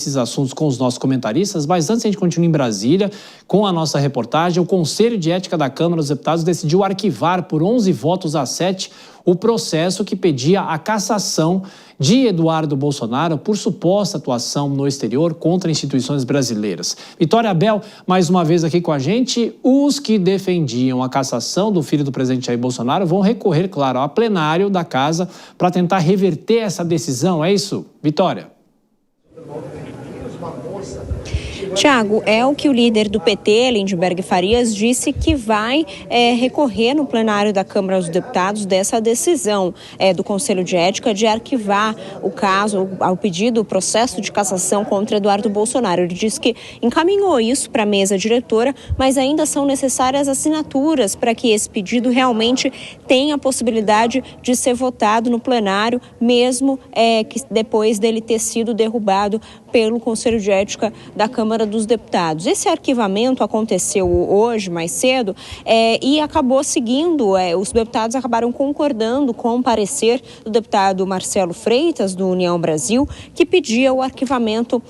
esses assuntos com os nossos comentaristas, mas antes a gente continua em Brasília com a nossa reportagem. O Conselho de Ética da Câmara dos Deputados decidiu arquivar por 11 votos a 7 o processo que pedia a cassação de Eduardo Bolsonaro por suposta atuação no exterior contra instituições brasileiras. Vitória Abel, mais uma vez aqui com a gente. Os que defendiam a cassação do filho do presidente Jair Bolsonaro vão recorrer, claro, ao plenário da casa para tentar reverter essa decisão, é isso? Vitória. Tiago, é o que o líder do PT, Lindenberg Farias, disse que vai recorrer no plenário da Câmara dos Deputados dessa decisão do Conselho de Ética de arquivar o caso, ao pedido, o processo de cassação contra Eduardo Bolsonaro. Ele disse que encaminhou isso para a mesa diretora, mas ainda são necessárias assinaturas para que esse pedido realmente tenha a possibilidade de ser votado no plenário, mesmo que depois dele ter sido derrubado pelo Conselho de Ética da Câmara dos Deputados. Esse arquivamento aconteceu hoje, mais cedo, e acabou seguindo, os deputados acabaram concordando com o parecer do deputado Marcelo Freitas, do União Brasil, que pedia o arquivamento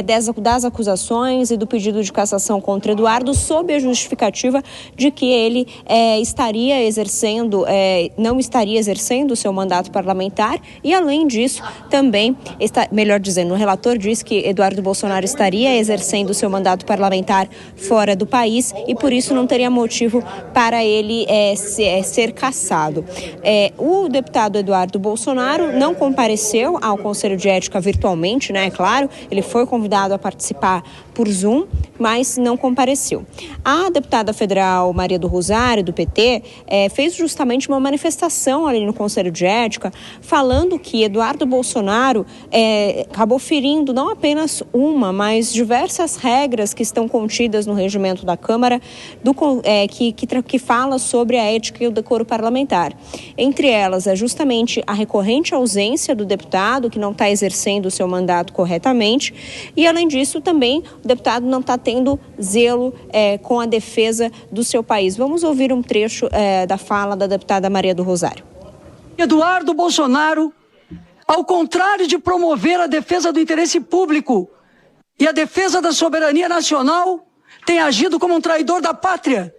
das acusações e do pedido de cassação contra Eduardo, sob a justificativa de que ele não estaria exercendo o seu mandato parlamentar e, além disso, também, melhor dizendo, o relator disse que Eduardo Bolsonaro estaria exercendo o seu mandato parlamentar fora do país e, por isso, não teria motivo para ele ser cassado. O deputado Eduardo Bolsonaro não compareceu ao Conselho de Ética virtualmente, né? É claro, ele foi convidado a participar por Zoom, mas não compareceu. A deputada federal Maria do Rosário, do PT, fez justamente uma manifestação ali no Conselho de Ética, falando que Eduardo Bolsonaro acabou ferindo não apenas uma, mas diversas regras que estão contidas no regimento da Câmara, que fala sobre a ética e o decoro parlamentar. Entre elas, é justamente a recorrente ausência do deputado, que não está exercendo o seu mandato corretamente, e, além disso, também o deputado não está tendo zelo com a defesa do seu país. Vamos ouvir um trecho da fala da deputada Maria do Rosário. Eduardo Bolsonaro, ao contrário de promover a defesa do interesse público e a defesa da soberania nacional, tem agido como um traidor da pátria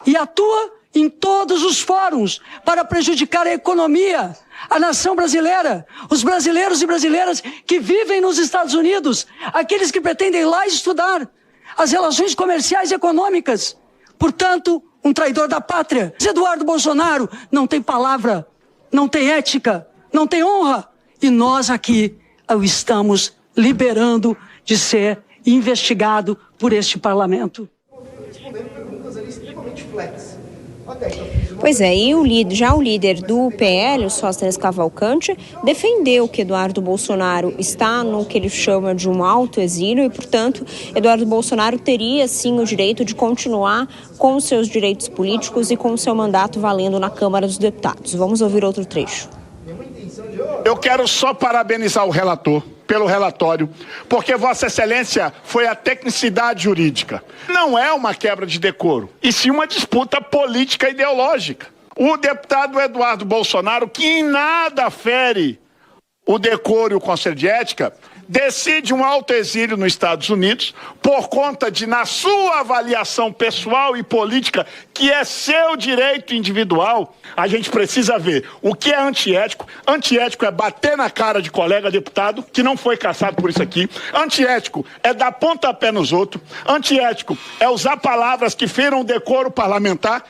e atua em todos os fóruns para prejudicar a economia, a nação brasileira, os brasileiros e brasileiras que vivem nos Estados Unidos, aqueles que pretendem lá estudar as relações comerciais e econômicas. Portanto, um traidor da pátria. Eduardo Bolsonaro não tem palavra, não tem ética, não tem honra. E nós aqui o estamos liberando de ser investigado por este parlamento. Pois é, e o líder do PL, o Sóstenes Cavalcante, defendeu que Eduardo Bolsonaro está no que ele chama de um autoexílio e, portanto, Eduardo Bolsonaro teria, sim, o direito de continuar com os seus direitos políticos e com o seu mandato valendo na Câmara dos Deputados. Vamos ouvir outro trecho. Eu quero só parabenizar o relator pelo relatório, porque Vossa Excelência foi a tecnicidade jurídica. Não é uma quebra de decoro, e sim uma disputa política ideológica. O deputado Eduardo Bolsonaro, que em nada fere o decoro e o Conselho de Ética, decide um autoexílio nos Estados Unidos por conta de, na sua avaliação pessoal e política, que é seu direito individual, a gente precisa ver o que é antiético. Antiético é bater na cara de colega deputado, que não foi cassado por isso aqui. Antiético é dar pontapé nos outros. Antiético é usar palavras que feram o decoro parlamentar.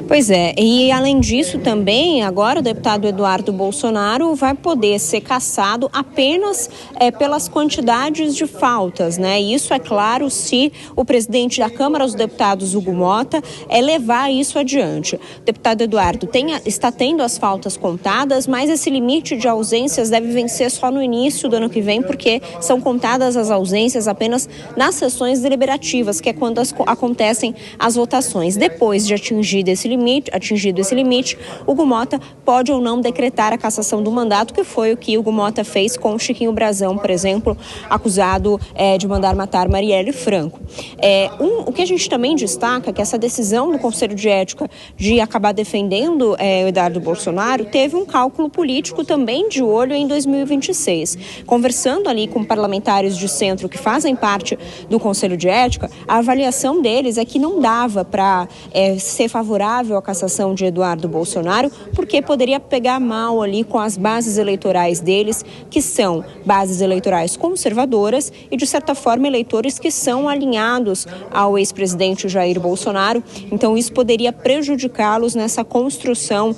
Pois é, e além disso também, agora o deputado Eduardo Bolsonaro vai poder ser cassado apenas pelas quantidades de faltas, né? Isso é claro se o presidente da Câmara dos Deputados, Hugo Mota, levar isso adiante. O deputado Eduardo está tendo as faltas contadas, mas esse limite de ausências deve vencer só no início do ano que vem, porque são contadas as ausências apenas nas sessões deliberativas, que é quando acontecem as votações. eleições. Depois de atingido esse limite, Hugo Motta pode ou não decretar a cassação do mandato, que foi o que Hugo Motta fez com o Chiquinho Brazão, por exemplo, acusado de mandar matar Marielle Franco. O que a gente também destaca é que essa decisão do Conselho de Ética de acabar defendendo o Eduardo Bolsonaro teve um cálculo político também de olho em 2026. Conversando ali com parlamentares de centro que fazem parte do Conselho de Ética, a avaliação deles é que não dava para ser favorável à cassação de Eduardo Bolsonaro, porque poderia pegar mal ali com as bases eleitorais deles, que são bases eleitorais conservadoras e, de certa forma, eleitores que são alinhados ao ex-presidente Jair Bolsonaro. Então, isso poderia prejudicá-los nessa construção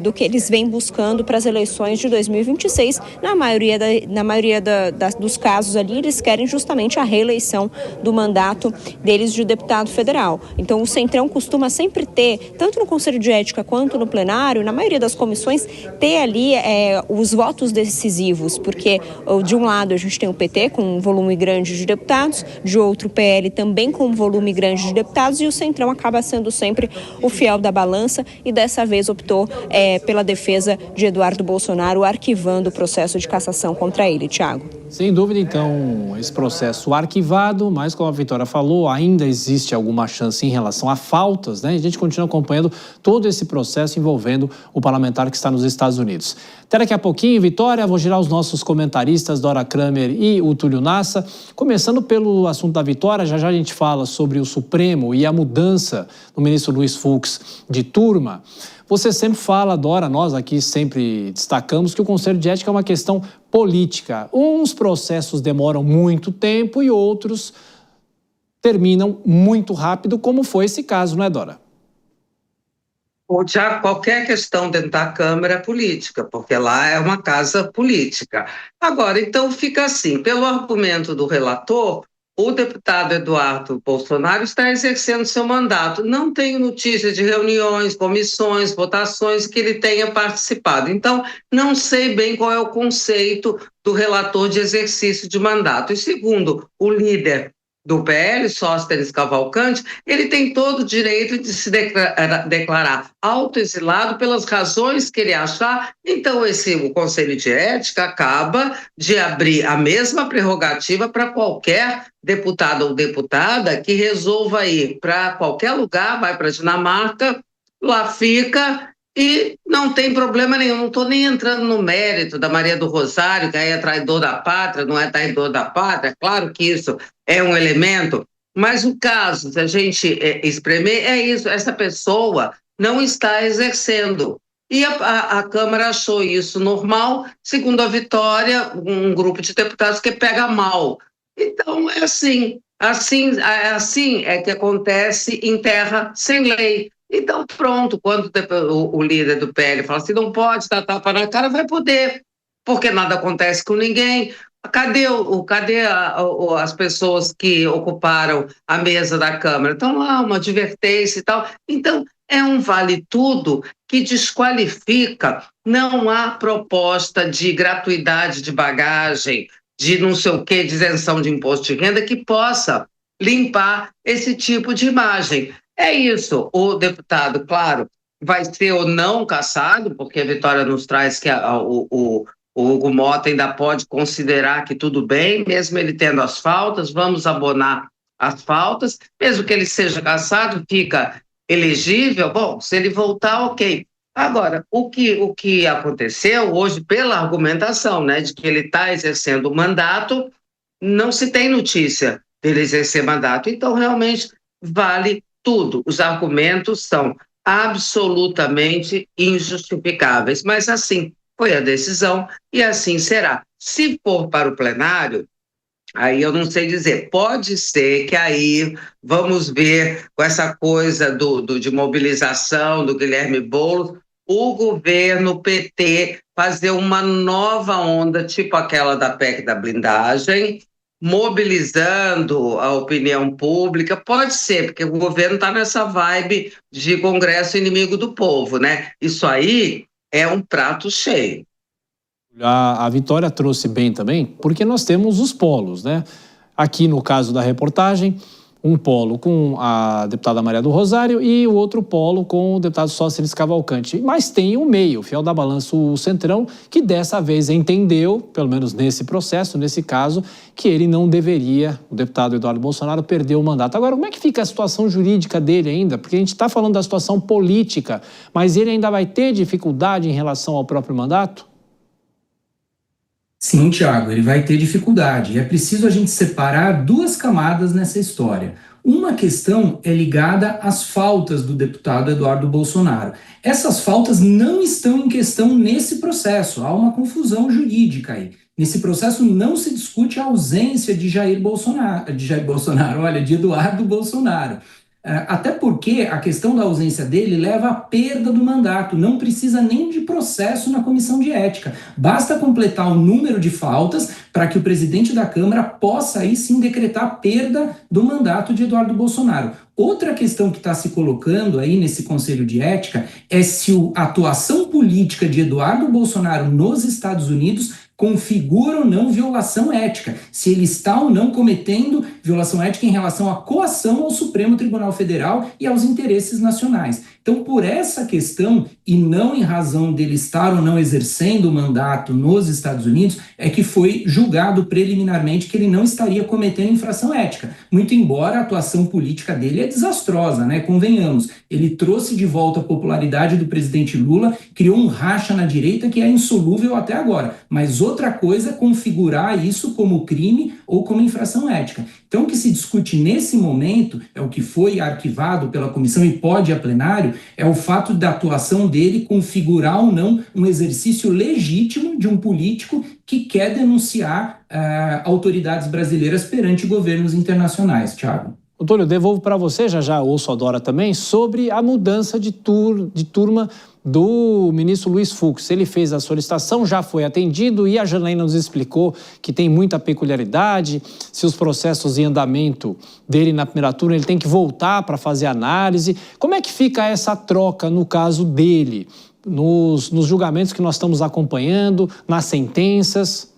do que eles vêm buscando para as eleições de 2026. Na maioria dos casos ali, eles querem justamente a reeleição do mandato deles de deputado federal. Então, o Centrão costuma sempre ter, tanto no Conselho de Ética quanto no plenário, na maioria das comissões, ter ali os votos decisivos, porque de um lado a gente tem o PT com um volume grande de deputados, de outro o PL também com um volume grande de deputados, e o Centrão acaba sendo sempre o fiel da balança e dessa vez optou pela defesa de Eduardo Bolsonaro, arquivando o processo de cassação contra ele. Tiago. Sem dúvida, então, esse processo arquivado, mas como a Vitória falou, ainda existe alguma chance em relação a faltas, né? A gente continua acompanhando todo esse processo envolvendo o parlamentar que está nos Estados Unidos. Até daqui a pouquinho, Vitória, vou girar os nossos comentaristas, Dora Kramer e o Túlio Nassa. Começando pelo assunto da Vitória, já a gente fala sobre o Supremo e a mudança do ministro Luiz Fux de turma. Você sempre fala, Dora, nós aqui sempre destacamos que o Conselho de Ética é uma questão política. Uns processos demoram muito tempo e outros terminam muito rápido, como foi esse caso, não é, Dora? Já qualquer questão dentro da Câmara é política, porque lá é uma casa política. Agora, então fica assim, pelo argumento do relator, o deputado Eduardo Bolsonaro está exercendo seu mandato. Não tenho notícia de reuniões, comissões, votações que ele tenha participado. Então, não sei bem qual é o conceito do relator de exercício de mandato. E segundo o líder do PL, Sóstenes Cavalcante, ele tem todo o direito de se declarar autoexilado pelas razões que ele achar. Então, o Conselho de Ética acaba de abrir a mesma prerrogativa para qualquer deputado ou deputada que resolva ir para qualquer lugar, vai para a Dinamarca, lá fica e não tem problema nenhum. Não estou nem entrando no mérito da Maria do Rosário, que aí é traidor da pátria, não é traidor da pátria. Claro que isso é um elemento, mas o caso, se a gente espremer, é isso, essa pessoa não está exercendo. E a Câmara achou isso normal, segundo a Vitória, um grupo de deputados que pega mal. Então, é assim é que acontece em terra sem lei. Então, pronto, quando o líder do PL fala assim, não pode dar tapa na cara, vai poder, porque nada acontece com ninguém. Cadê as pessoas que ocuparam a mesa da Câmara? Então, lá, uma advertência e tal. Então, é um vale-tudo que desqualifica. Não há proposta de gratuidade de bagagem, de não sei o quê, de isenção de imposto de renda, que possa limpar esse tipo de imagem. É isso. O deputado, claro, vai ser ou não cassado, porque a Vitória nos traz que o Hugo Motta ainda pode considerar que tudo bem, mesmo ele tendo as faltas, vamos abonar as faltas, mesmo que ele seja cassado, fica elegível, bom, se ele voltar, ok. Agora, o que aconteceu hoje, pela argumentação, né, de que ele está exercendo o mandato, não se tem notícia dele exercer mandato, então realmente vale tudo. Os argumentos são absolutamente injustificáveis, mas assim foi a decisão e assim será. Se for para o plenário, aí eu não sei dizer, pode ser que aí vamos ver com essa coisa de mobilização do Guilherme Boulos, o governo PT fazer uma nova onda, tipo aquela da PEC da blindagem, mobilizando a opinião pública, pode ser, porque o governo está nessa vibe de Congresso inimigo do povo, né? Isso aí é um prato cheio. A Vitória trouxe bem também, porque nós temos os polos, né? Aqui no caso da reportagem, Um polo com a deputada Maria do Rosário e o outro polo com o deputado Sóstenes Cavalcante. Mas tem o meio, fiel da balança, o Centrão, que dessa vez entendeu, pelo menos nesse processo, nesse caso, que ele não deveria, o deputado Eduardo Bolsonaro, perder o mandato. Agora, como é que fica a situação jurídica dele ainda? Porque a gente está falando da situação política, mas ele ainda vai ter dificuldade em relação ao próprio mandato? Sim, Thiago, ele vai ter dificuldade. É preciso a gente separar duas camadas nessa história. Uma questão é ligada às faltas do deputado Eduardo Bolsonaro. Essas faltas não estão em questão nesse processo, há uma confusão jurídica aí. Nesse processo não se discute a ausência de de Eduardo Bolsonaro. Até porque a questão da ausência dele leva à perda do mandato, não precisa nem de processo na comissão de ética. Basta completar o número de faltas para que o presidente da Câmara possa aí sim decretar a perda do mandato de Eduardo Bolsonaro. Outra questão que está se colocando aí nesse Conselho de Ética é se a atuação política de Eduardo Bolsonaro nos Estados Unidos configura ou não violação ética, se ele está ou não cometendo violação ética em relação à coação ao Supremo Tribunal Federal e aos interesses nacionais. Então, por essa questão, e não em razão dele estar ou não exercendo o mandato nos Estados Unidos, é que foi julgado preliminarmente que ele não estaria cometendo infração ética. Muito embora a atuação política dele é desastrosa, né? Convenhamos. Ele trouxe de volta a popularidade do presidente Lula, criou um racha na direita que é insolúvel até agora. Mas outra coisa é configurar isso como crime ou como infração ética. Então, o que se discute nesse momento, é o que foi arquivado pela comissão e pode ir a plenário, é o fato da atuação dele configurar ou não um exercício legítimo de um político que quer denunciar autoridades brasileiras perante governos internacionais. Thiago. Antônio, devolvo para você, já ouço a Dora também, sobre a mudança de turma do ministro Luiz Fux. Ele fez a solicitação, já foi atendido e a Janaína nos explicou que tem muita peculiaridade, se os processos em andamento dele na primeira turma, ele tem que voltar para fazer análise. Como é que fica essa troca no caso dele, nos julgamentos que nós estamos acompanhando, nas sentenças?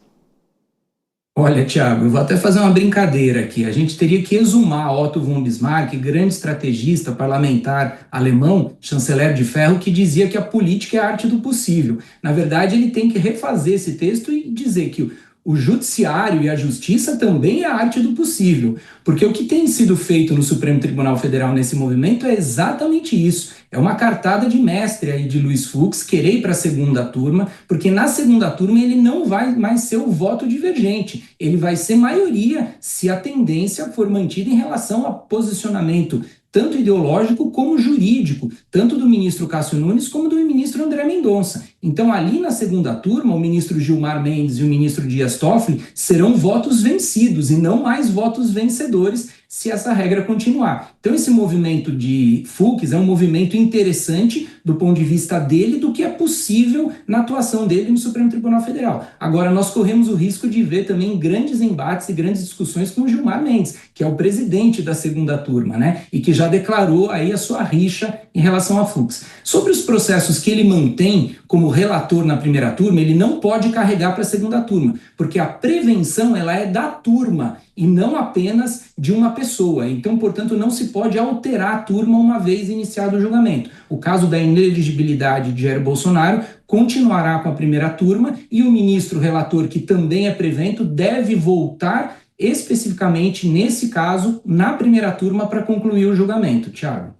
Olha, Thiago, eu vou até fazer uma brincadeira aqui. A gente teria que exumar Otto von Bismarck, grande estrategista parlamentar alemão, chanceler de ferro, que dizia que a política é a arte do possível. Na verdade, ele tem que refazer esse texto e dizer que o judiciário e a justiça também é a arte do possível, porque o que tem sido feito no Supremo Tribunal Federal nesse movimento é exatamente isso. É uma cartada de mestre aí de Luiz Fux querer ir para a segunda turma, porque na segunda turma ele não vai mais ser o voto divergente, ele vai ser maioria se a tendência for mantida em relação ao posicionamento tanto ideológico como jurídico, tanto do ministro Cássio Nunes como do ministro André Mendonça. Então, ali na segunda turma, o ministro Gilmar Mendes e o ministro Dias Toffoli serão votos vencidos e não mais votos vencedores se essa regra continuar. Então, esse movimento de Fux é um movimento interessante do ponto de vista dele, do que é possível na atuação dele no Supremo Tribunal Federal. Agora, nós corremos o risco de ver também grandes embates e grandes discussões com o Gilmar Mendes, que é o presidente da segunda turma, né? E que já declarou aí a sua rixa em relação a Fux. Sobre os processos que ele mantém como relator na primeira turma, ele não pode carregar para a segunda turma, porque a prevenção ela é da turma e não apenas de uma pessoa. Então, portanto, não se pode alterar a turma uma vez iniciado o julgamento. O caso da inelegibilidade de Jair Bolsonaro continuará com a primeira turma e o ministro relator, que também é prevento, deve voltar especificamente, nesse caso, na primeira turma para concluir o julgamento. Thiago.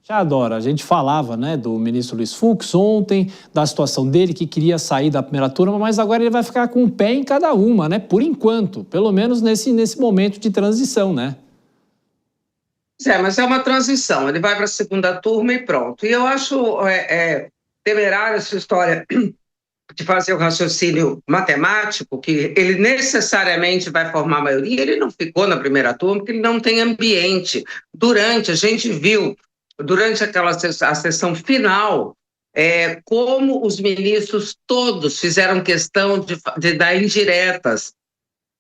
Já, Dora, a gente falava, né, do ministro Luiz Fux ontem, da situação dele que queria sair da primeira turma, mas agora ele vai ficar com um pé em cada uma, né, por enquanto, pelo menos nesse momento de transição, né? Mas é uma transição, ele vai para a segunda turma e pronto. E eu acho temerária essa história de fazer o raciocínio matemático, que ele necessariamente vai formar a maioria. Ele não ficou na primeira turma porque ele não tem ambiente. A gente viu durante a sessão final, como os ministros todos fizeram questão de dar indiretas,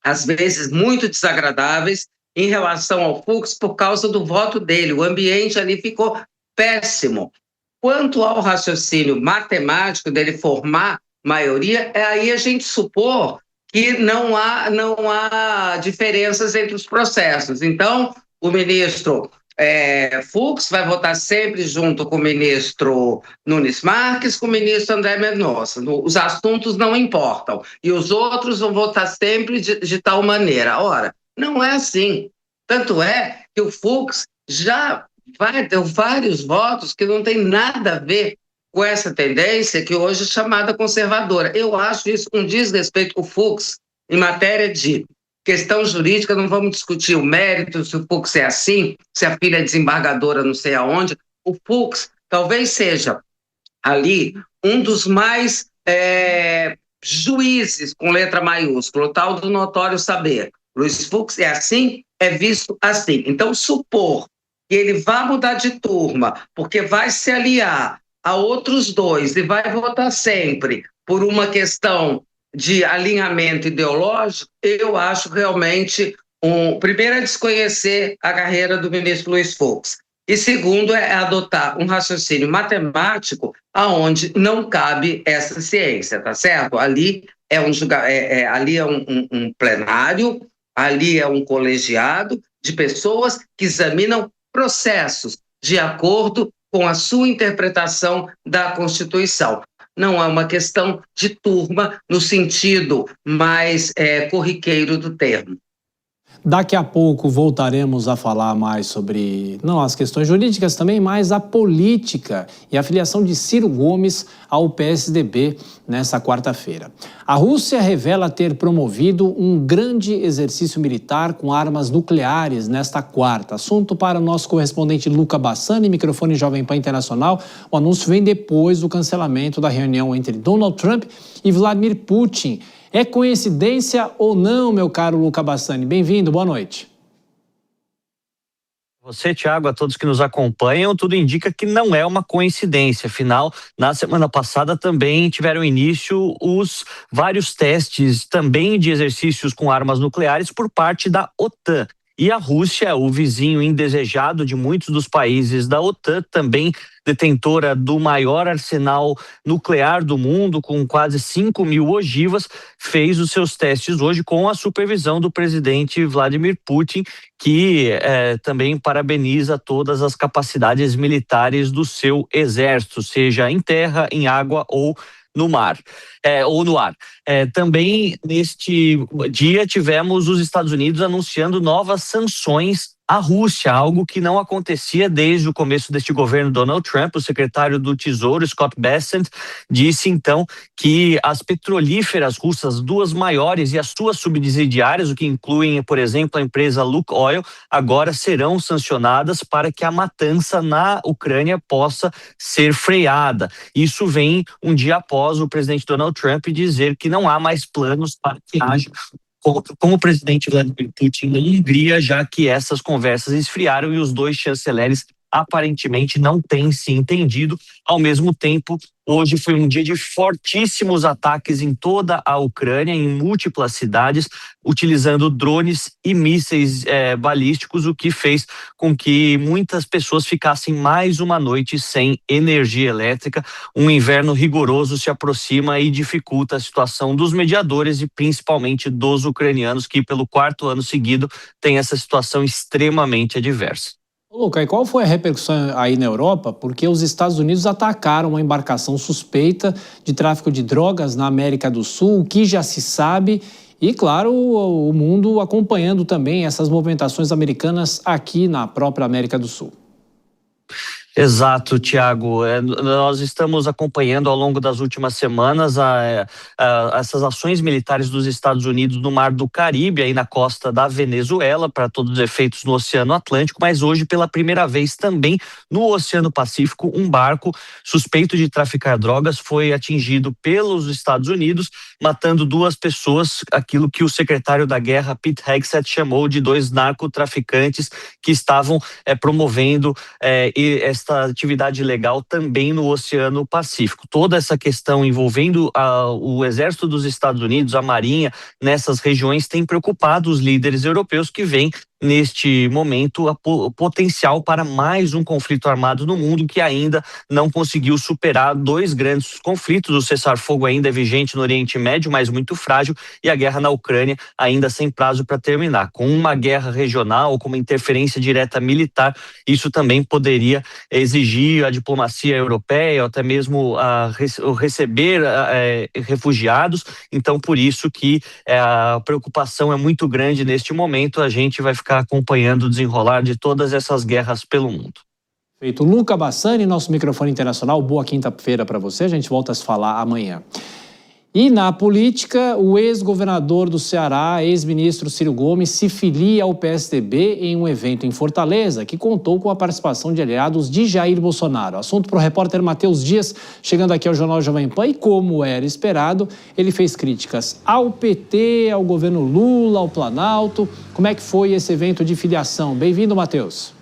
às vezes muito desagradáveis, em relação ao Fux por causa do voto dele. O ambiente ali ficou péssimo. Quanto ao raciocínio matemático dele formar maioria, aí a gente supor que não há diferenças entre os processos. Então, o ministro Fux vai votar sempre junto com o ministro Nunes Marques, com o ministro André Mendonça. Os assuntos não importam. E os outros vão votar sempre de tal maneira. Ora, não é assim. Tanto é que o Fux já deu vários votos que não tem nada a ver com essa tendência que hoje é chamada conservadora. Eu acho isso um desrespeito. O Fux, em matéria de questão jurídica, não vamos discutir o mérito, se o Fux é assim, se a filha é desembargadora não sei aonde. O Fux talvez seja ali um dos mais juízes com letra maiúscula, o tal do notório saber. Luiz Fux é assim, é visto assim. Então, supor que ele vá mudar de turma, porque vai se aliar a outros dois e vai votar sempre por uma questão de alinhamento ideológico, eu acho realmente, primeiro, é desconhecer a carreira do ministro Luiz Fux, e segundo, é adotar um raciocínio matemático aonde não cabe essa ciência, tá certo? Ali é um plenário, ali é um colegiado de pessoas que examinam processos de acordo com a sua interpretação da Constituição. Não é uma questão de turma no sentido mais corriqueiro do termo. Daqui a pouco voltaremos a falar mais sobre, não as questões jurídicas também, mas a política e a filiação de Ciro Gomes ao PSDB nessa quarta-feira. A Rússia revela ter promovido um grande exercício militar com armas nucleares nesta quarta. Assunto para o nosso correspondente Luca Bassani, microfone Jovem Pan Internacional. O anúncio vem depois do cancelamento da reunião entre Donald Trump e Vladimir Putin. É coincidência ou não, meu caro Luca Bassani? Bem-vindo, boa noite. Você, Thiago, a todos que nos acompanham, tudo indica que não é uma coincidência. Afinal, na semana passada também tiveram início os vários testes também de exercícios com armas nucleares por parte da OTAN. E a Rússia, o vizinho indesejado de muitos dos países da OTAN, também detentora do maior arsenal nuclear do mundo, com quase 5.000 ogivas, fez os seus testes hoje com a supervisão do presidente Vladimir Putin, que também parabeniza todas as capacidades militares do seu exército, seja em terra, em água ou no mar, ou no ar. Também neste dia tivemos os Estados Unidos anunciando novas sanções à Rússia, algo que não acontecia desde o começo deste governo Donald Trump. O secretário do Tesouro, Scott Bessent, disse então que as petrolíferas russas, duas maiores e as suas subsidiárias, o que incluem, por exemplo, a empresa Lukoil, agora serão sancionadas para que a matança na Ucrânia possa ser freada. Isso vem um dia após o presidente Donald Trump dizer que não há mais planos para que haja com o presidente Vladimir Putin na Hungria, já que essas conversas esfriaram e os dois chanceleres aparentemente não têm se entendido. Ao mesmo tempo, hoje foi um dia de fortíssimos ataques em toda a Ucrânia, em múltiplas cidades, utilizando drones e mísseis balísticos, o que fez com que muitas pessoas ficassem mais uma noite sem energia elétrica. Um inverno rigoroso se aproxima e dificulta a situação dos mediadores e principalmente dos ucranianos, que pelo quarto ano seguido têm essa situação extremamente adversa. Luca, e qual foi a repercussão aí na Europa? Porque os Estados Unidos atacaram uma embarcação suspeita de tráfico de drogas na América do Sul, o que já se sabe, e claro, o mundo acompanhando também essas movimentações americanas aqui na própria América do Sul. Exato, Thiago. Nós estamos acompanhando ao longo das últimas semanas essas ações militares dos Estados Unidos no Mar do Caribe, aí na costa da Venezuela, para todos os efeitos no Oceano Atlântico, mas hoje, pela primeira vez também no Oceano Pacífico, um barco suspeito de traficar drogas foi atingido pelos Estados Unidos, matando 2 pessoas, aquilo que o secretário da Guerra, Pete Hegseth, chamou de 2 narcotraficantes que estavam promovendo esta atividade ilegal também no Oceano Pacífico. Toda essa questão envolvendo o Exército dos Estados Unidos, a Marinha, nessas regiões tem preocupado os líderes europeus que veem neste momento, o potencial para mais um conflito armado no mundo que ainda não conseguiu superar 2 grandes conflitos. O cessar-fogo ainda é vigente no Oriente Médio, mas muito frágil, e a guerra na Ucrânia ainda sem prazo para terminar. Com uma guerra regional, com uma interferência direta militar, isso também poderia exigir a diplomacia europeia, ou até mesmo receber refugiados. Então, por isso que a preocupação é muito grande neste momento. A gente vai ficar acompanhando o desenrolar de todas essas guerras pelo mundo. Feito. Luca Bassani, nosso microfone internacional. Boa quinta-feira para você. A gente volta a se falar amanhã. E na política, o ex-governador do Ceará, ex-ministro Ciro Gomes, se filia ao PSDB em um evento em Fortaleza, que contou com a participação de aliados de Jair Bolsonaro. Assunto para o repórter Matheus Dias, chegando aqui ao Jornal Jovem Pan. E como era esperado, ele fez críticas ao PT, ao governo Lula, ao Planalto. Como é que foi esse evento de filiação? Bem-vindo, Matheus.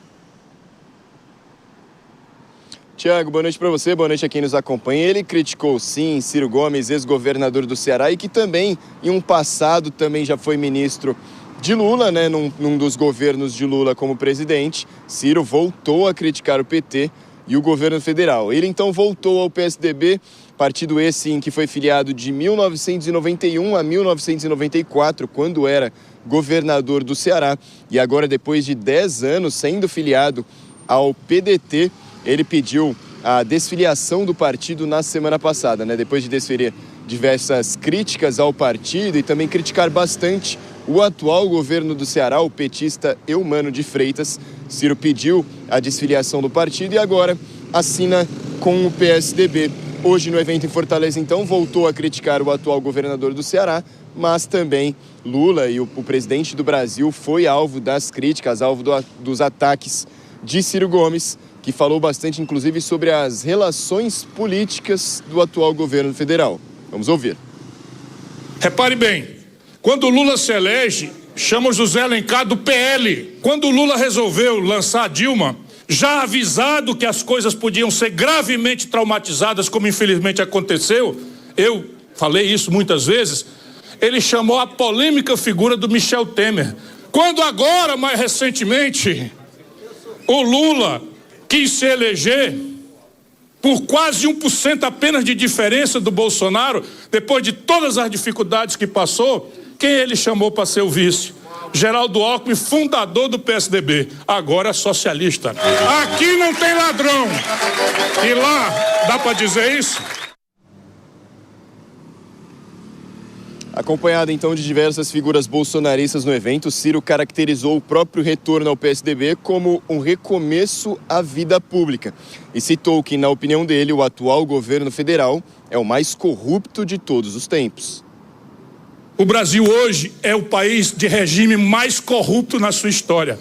Tiago, boa noite para você, boa noite a quem nos acompanha. Ele criticou, sim, Ciro Gomes, ex-governador do Ceará, e que também, em um passado, também já foi ministro de Lula, né, num dos governos de Lula como presidente. Ciro voltou a criticar o PT e o governo federal. Ele, então, voltou ao PSDB, partido esse em que foi filiado de 1991 a 1994, quando era governador do Ceará. E agora, depois de 10 anos sendo filiado ao PDT, ele pediu a desfiliação do partido na semana passada, né? Depois de desferir diversas críticas ao partido e também criticar bastante o atual governo do Ceará, o petista Eumano de Freitas, Ciro pediu a desfiliação do partido e agora assina com o PSDB. Hoje, no evento em Fortaleza, então, voltou a criticar o atual governador do Ceará, mas também Lula e o presidente do Brasil foi alvo das críticas, alvo dos ataques de Ciro Gomes, que falou bastante, inclusive, sobre as relações políticas do atual governo federal. Vamos ouvir. Repare bem, quando o Lula se elege, chama o José Alencar do PL. Quando o Lula resolveu lançar a Dilma, já avisado que as coisas podiam ser gravemente traumatizadas, como infelizmente aconteceu, eu falei isso muitas vezes, ele chamou a polêmica figura do Michel Temer. Quando agora, mais recentemente, o Lula quis se eleger por quase 1% apenas de diferença do Bolsonaro, depois de todas as dificuldades que passou, quem ele chamou para ser o vice? Geraldo Alckmin, fundador do PSDB, agora socialista. Aqui não tem ladrão. E lá, dá para dizer isso? Acompanhado, então, de diversas figuras bolsonaristas no evento, Ciro caracterizou o próprio retorno ao PSDB como um recomeço à vida pública e citou que, na opinião dele, o atual governo federal é o mais corrupto de todos os tempos. O Brasil hoje é o país de regime mais corrupto na sua história.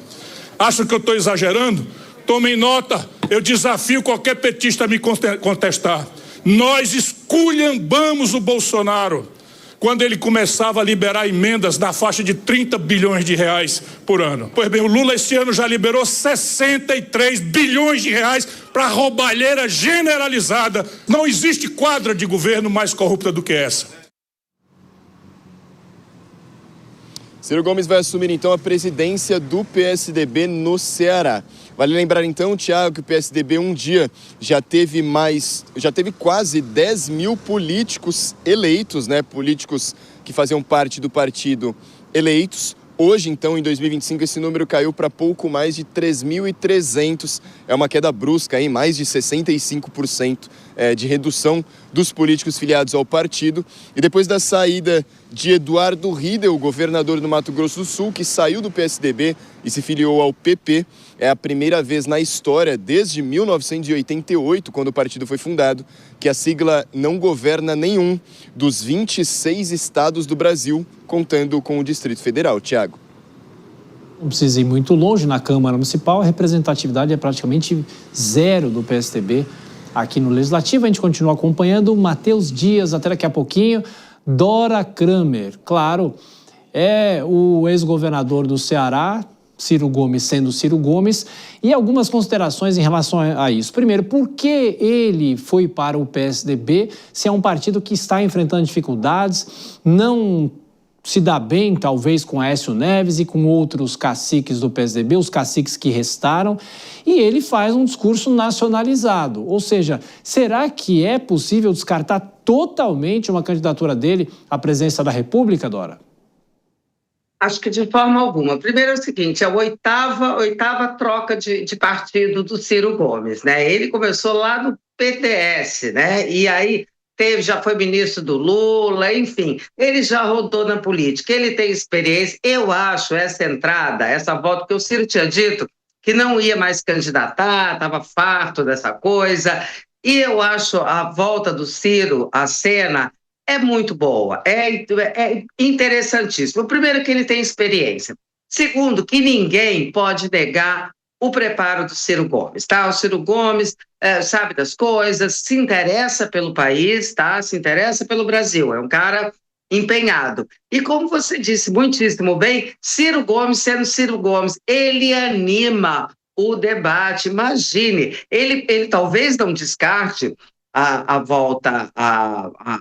Acham que eu estou exagerando? Tomem nota, eu desafio qualquer petista a me contestar. Nós esculhambamos o Bolsonaro quando ele começava a liberar emendas na faixa de 30 bilhões de reais por ano. Pois bem, o Lula esse ano já liberou 63 bilhões de reais para roubalheira generalizada. Não existe quadra de governo mais corrupta do que essa. Ciro Gomes vai assumir, então, a presidência do PSDB no Ceará. Vale lembrar, então, Tiago, que o PSDB um dia já teve quase 10 mil políticos eleitos, né? Políticos que faziam parte do partido eleitos. Hoje, então, em 2025, esse número caiu para pouco mais de 3.300. É uma queda brusca, hein? Mais de 65% de redução dos políticos filiados ao partido. E depois da saída de Eduardo Riedel, governador do Mato Grosso do Sul, que saiu do PSDB e se filiou ao PP, é a primeira vez na história, desde 1988, quando o partido foi fundado, que a sigla não governa nenhum dos 26 estados do Brasil, contando com o Distrito Federal. Tiago. Não precisa ir muito longe. Na Câmara Municipal, a representatividade é praticamente zero do PSDB aqui no Legislativo. A gente continua acompanhando. Matheus Dias, até daqui a pouquinho. Dora Kramer, claro, é o ex-governador do Ceará, Ciro Gomes sendo Ciro Gomes, e algumas considerações em relação a isso. Primeiro, por que ele foi para o PSDB, se é um partido que está enfrentando dificuldades, não se dá bem, talvez, com Aécio Neves e com outros caciques do PSDB, os caciques que restaram, e ele faz um discurso nacionalizado. Ou seja, será que é possível descartar totalmente uma candidatura dele à presidência da República, Dora? Acho que de forma alguma. Primeiro é o seguinte, a oitava troca de partido do Ciro Gomes, né? Ele começou lá no PTS, né? E aí já foi ministro do Lula, enfim, ele já rodou na política, ele tem experiência. Eu acho essa entrada, essa volta, que o Ciro tinha dito que não ia mais candidatar, estava farto dessa coisa, e eu acho a volta do Ciro à cena é muito boa, é interessantíssimo. Primeiro, que ele tem experiência. Segundo, que ninguém pode negar o preparo do Ciro Gomes, tá? O Ciro Gomes sabe das coisas, se interessa pelo país, tá? Se interessa pelo Brasil, é um cara empenhado. E como você disse muitíssimo bem, Ciro Gomes sendo Ciro Gomes, ele anima o debate. Imagine, ele talvez não descarte a volta a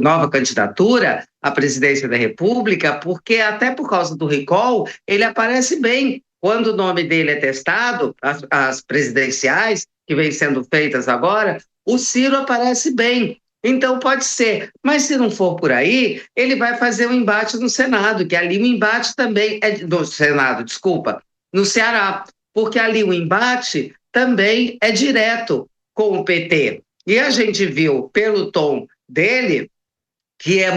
nova candidatura à presidência da República, porque até por causa do recall, ele aparece bem. Quando o nome dele é testado, as presidenciais, que vêm sendo feitas agora, o Ciro aparece bem. Então pode ser, mas se não for por aí, ele vai fazer um embate no Senado, que ali o embate também é no Senado, desculpa, no Ceará, porque ali o embate também é direto com o PT. E a gente viu pelo tom dele que é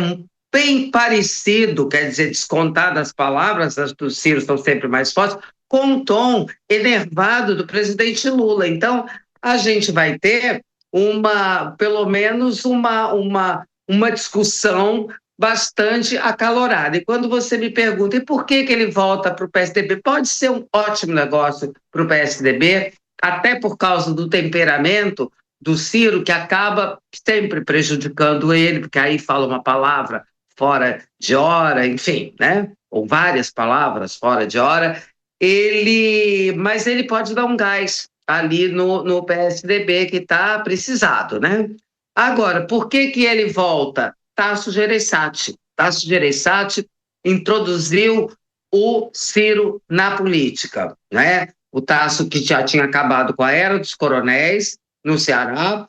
bem parecido, quer dizer, descontar das palavras, as do Ciro são sempre mais fortes, com o tom enervado do presidente Lula. Então, a gente vai ter pelo menos uma discussão bastante acalorada. E quando você me pergunta, e por que ele volta para o PSDB? Pode ser um ótimo negócio para o PSDB, até por causa do temperamento do Ciro, que acaba sempre prejudicando ele, porque aí fala uma palavra fora de hora, enfim, né? Ou várias palavras fora de hora, mas ele pode dar um gás ali no PSDB, que está precisado, né? Agora, por que ele volta? Tasso Gereissati. Tasso Gereissati introduziu o Ciro na política, né? O Tasso, que já tinha acabado com a era dos coronéis no Ceará,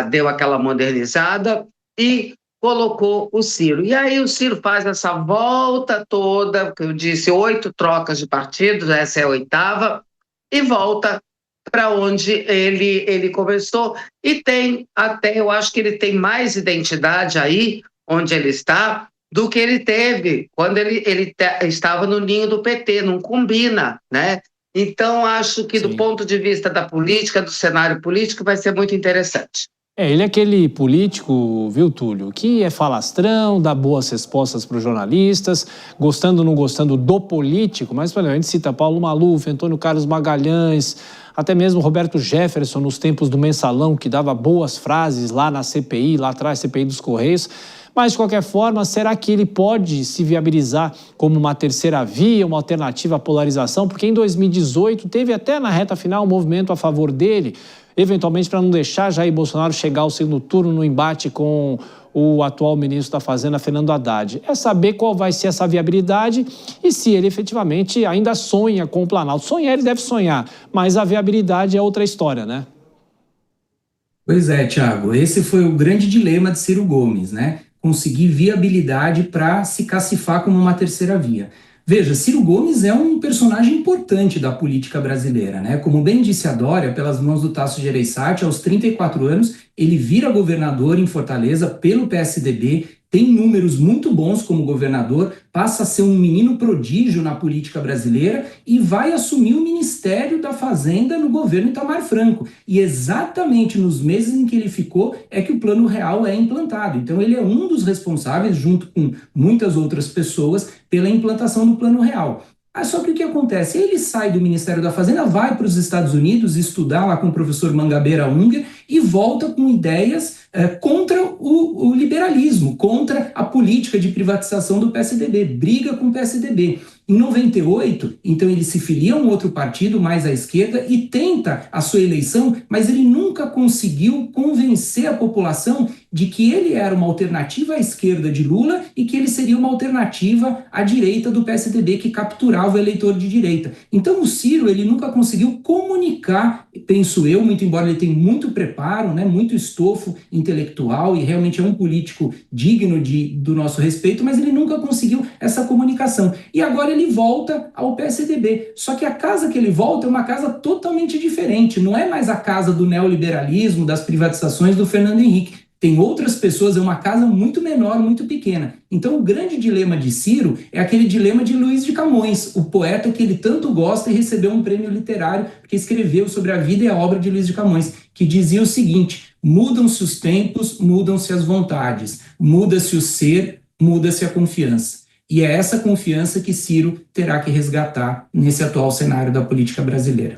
deu aquela modernizada e colocou o Ciro. E aí o Ciro faz essa volta toda, que eu disse, 8 trocas de partidos, essa é a 8ª, e volta para onde ele começou, e tem até, eu acho que ele tem mais identidade aí, onde ele está, do que ele teve quando ele estava no ninho do PT, não combina, né? Então, acho que do ponto de vista da política, do cenário político, vai ser muito interessante. Ele é aquele político, viu, Túlio, que é falastrão, dá boas respostas para os jornalistas, gostando ou não gostando do político, mas, por exemplo, a gente cita Paulo Maluf, Antônio Carlos Magalhães, até mesmo Roberto Jefferson, nos tempos do Mensalão, que dava boas frases lá na CPI, lá atrás, CPI dos Correios. Mas, de qualquer forma, será que ele pode se viabilizar como uma terceira via, uma alternativa à polarização? Porque em 2018 teve até na reta final um movimento a favor dele, eventualmente para não deixar Jair Bolsonaro chegar ao segundo turno no embate com o atual ministro da Fazenda, Fernando Haddad. É saber qual vai ser essa viabilidade e se ele efetivamente ainda sonha com o Planalto. Sonhar ele deve sonhar, mas a viabilidade é outra história, né? Pois é, Thiago, esse foi o grande dilema de Ciro Gomes, né? Conseguir viabilidade para se cacifar como uma terceira via. Veja, Ciro Gomes é um personagem importante da política brasileira, né? Como bem disse a Dória, pelas mãos do Tasso Gereissati, aos 34 anos, ele vira governador em Fortaleza pelo PSDB, tem números muito bons como governador, passa a ser um menino prodígio na política brasileira e vai assumir o Ministério da Fazenda no governo Itamar Franco. E exatamente nos meses em que ele ficou é que o Plano Real é implantado. Então ele é um dos responsáveis, junto com muitas outras pessoas, pela implantação do Plano Real. Só que o que acontece? Ele sai do Ministério da Fazenda, vai para os Estados Unidos estudar lá com o professor Mangabeira Unger e volta com ideias contra o liberalismo, contra a política de privatização do PSDB, briga com o PSDB. Em 98, então ele se filia a um outro partido mais à esquerda e tenta a sua eleição, mas ele nunca conseguiu convencer a população de que ele era uma alternativa à esquerda de Lula e que ele seria uma alternativa à direita do PSDB, que capturava o eleitor de direita. Então o Ciro, ele nunca conseguiu comunicar, penso eu, muito embora ele tenha muito preparo, né, muito estofo intelectual e realmente é um político digno do nosso respeito, mas ele nunca conseguiu essa comunicação. E agora ele volta ao PSDB. Só que a casa que ele volta é uma casa totalmente diferente, não é mais a casa do neoliberalismo, das privatizações do Fernando Henrique. Tem outras pessoas, é uma casa muito menor, muito pequena. Então o grande dilema de Ciro é aquele dilema de Luiz de Camões, o poeta que ele tanto gosta e recebeu um prêmio literário porque escreveu sobre a vida e a obra de Luiz de Camões, que dizia o seguinte: mudam-se os tempos, mudam-se as vontades, muda-se o ser, muda-se a confiança. E é essa confiança que Ciro terá que resgatar nesse atual cenário da política brasileira.